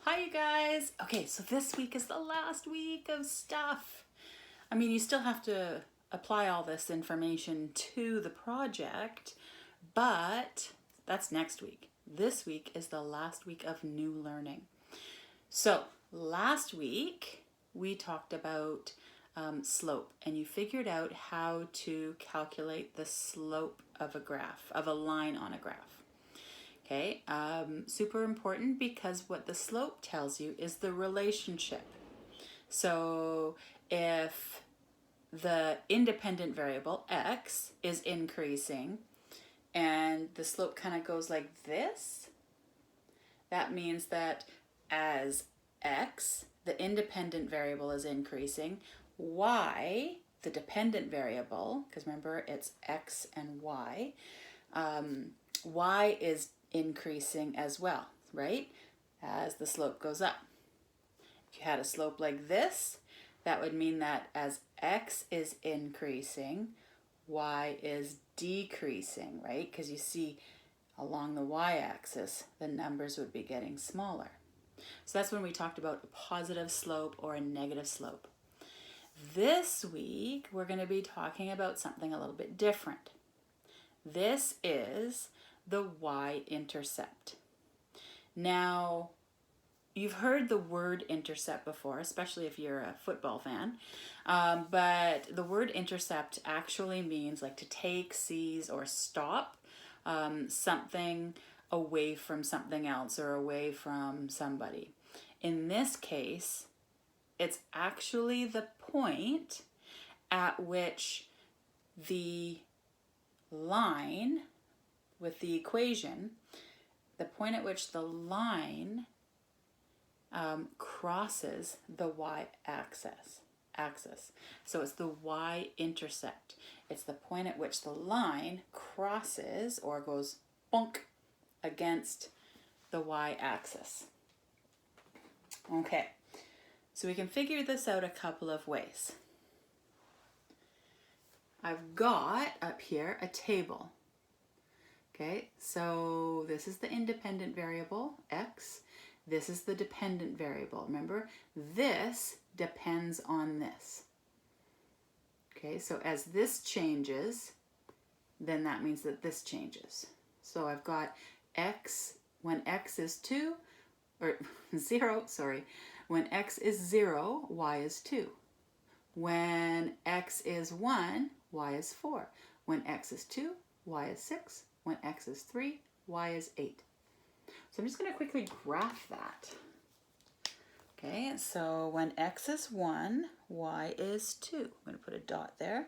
Hi, you guys. Okay, so this week is the last week of stuff. I mean, you still have to apply all this information to the project, but that's next week. This week is the last week of new learning. So last week we talked about slope, and you figured out how to calculate the slope of a graph, of a line on a graph. Okay, super important because what the slope tells you is the relationship. So if the independent variable x is increasing and the slope kind of goes like this, that means that as x, the independent variable, is increasing, y, the dependent variable, because remember it's x and y is increasing as well, right? As the slope goes up. If you had a slope like this, that would mean that as x is increasing, y is decreasing, right? Because you see along the y-axis, the numbers would be getting smaller. So that's when we talked about a positive slope or a negative slope. This week, we're going to be talking about something a little bit different. This is the y-intercept. Now, you've heard the word intercept before, especially if you're a football fan, but the word intercept actually means like to take, seize, or stop something away from something else or away from somebody. In this case, it's actually the point at which the line with the equation, the point at which the line crosses the y-axis. So it's the y-intercept. It's the point at which the line crosses or goes bonk against the y-axis. Okay, so we can figure this out a couple of ways. I've got up here a table. Okay, so this is the independent variable, x. This is the dependent variable. Remember, this depends on this. Okay, so as this changes, then that means that this changes. So I've got x, when x is 2, or 0, sorry. When x is 0, y is 2. When x is 1, y is 4. When x is 2, y is 6. When x is 3, y is 8. So I'm just going to quickly graph that. Okay, so when x is 1, y is 2. I'm going to put a dot there.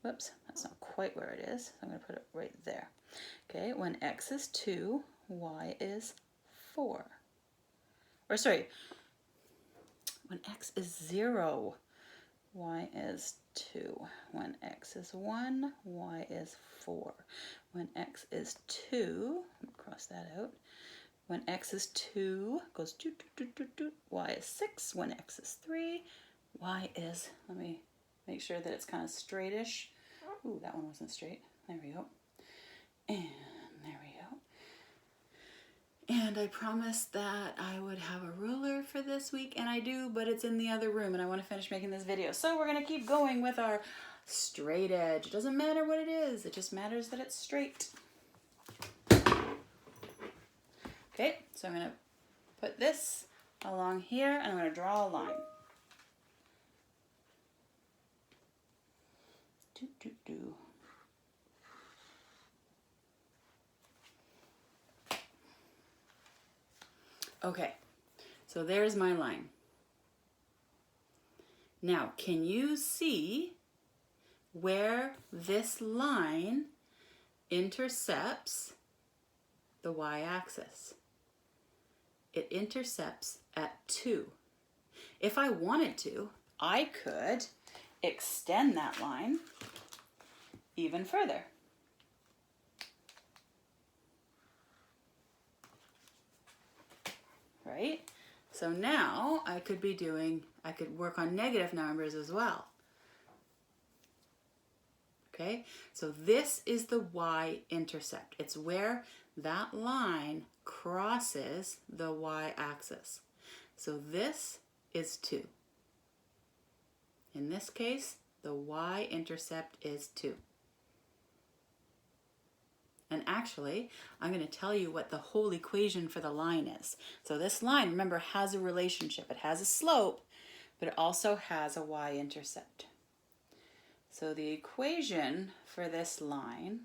Whoops, that's not quite where it is. So I'm going to put it right there. Okay, when x is 2, y is 4. Or sorry, when x is 0, y is 2. When x is 1, y is 4. When x is 2, cross that out. When x is 2, goes doot, doot, doot, doot, doot, y is 6. When x is 3, y is, let me make sure that it's kind of straightish. Ooh, that one wasn't straight. There we go. And there we go. And I promised that I would have a ruler for this week, and I do, but it's in the other room, and I want to finish making this video. So we're going to keep going with our straight edge. It doesn't matter what it is. It just matters that it's straight. Okay, so I'm going to put this along here, and I'm going to draw a line. Doo, doo, doo. Okay, so there's my line. Now, can you see where this line intercepts the y-axis? It intercepts at 2. If I wanted to, I could extend that line even further. Right? So now I could work on negative numbers as well. Okay, so this is the y-intercept. It's where that line crosses the y-axis. So this is 2. In this case, the y-intercept is 2. And actually, I'm going to tell you what the whole equation for the line is. So this line, remember, has a relationship. It has a slope, but it also has a y-intercept. So the equation for this line,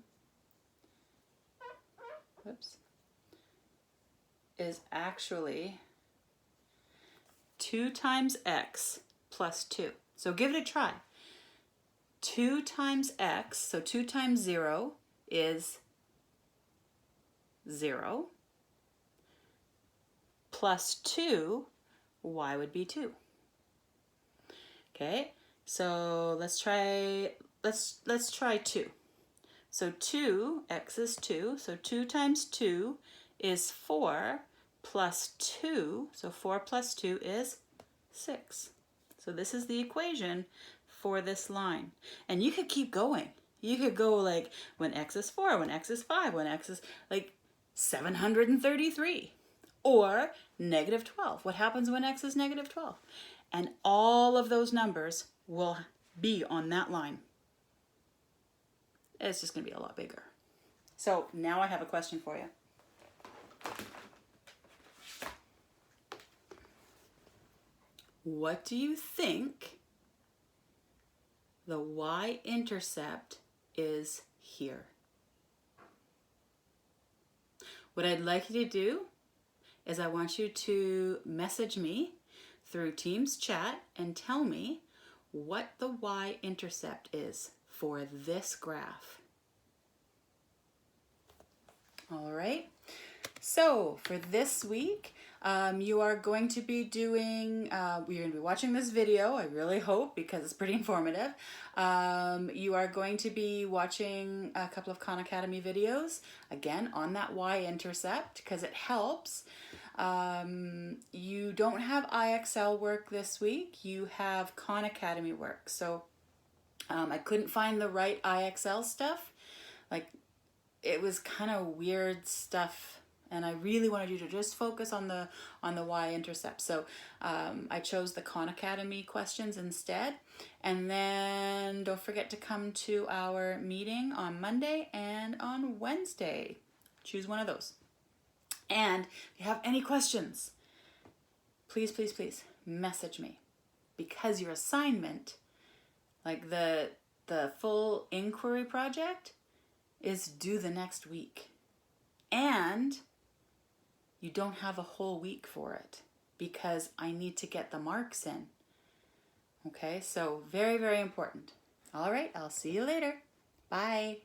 is actually 2 times x plus 2. So give it a try. 2 times x, so 2 times 0 is 0, plus 2, y would be 2. Okay, so let's try 2. So 2, x is 2, so 2 times 2 is 4, plus 2, so 4 plus 2 is 6. So this is the equation for this line. And you could keep going. You could go like when x is 4, when x is 5, when x is like 733, or negative 12. What happens when x is negative 12? And all of those numbers will be on that line. It's just going to be a lot bigger. So now I have a question for you. What do you think the y-intercept is here? What I'd like you to do is I want you to message me through Teams chat and tell me what the y-intercept is for this graph. All right, so for this week, you are going to be doing, you're going to be watching this video, I really hope, because it's pretty informative. You are going to be watching a couple of Khan Academy videos, again, on that y-intercept, because it helps. You don't have IXL work this week, you have Khan Academy work. So I couldn't find the right IXL stuff. Like, it was kind of weird stuff, and I really wanted you to just focus on the y-intercept. So I chose the Khan Academy questions instead. And then don't forget to come to our meeting on Monday and on Wednesday. Choose one of those. And if you have any questions, please, please, please message me, because your assignment, like the full inquiry project, is due the next week. And you don't have a whole week for it because I need to get the marks in. Okay, so very, very important. All right, I'll see you later. Bye.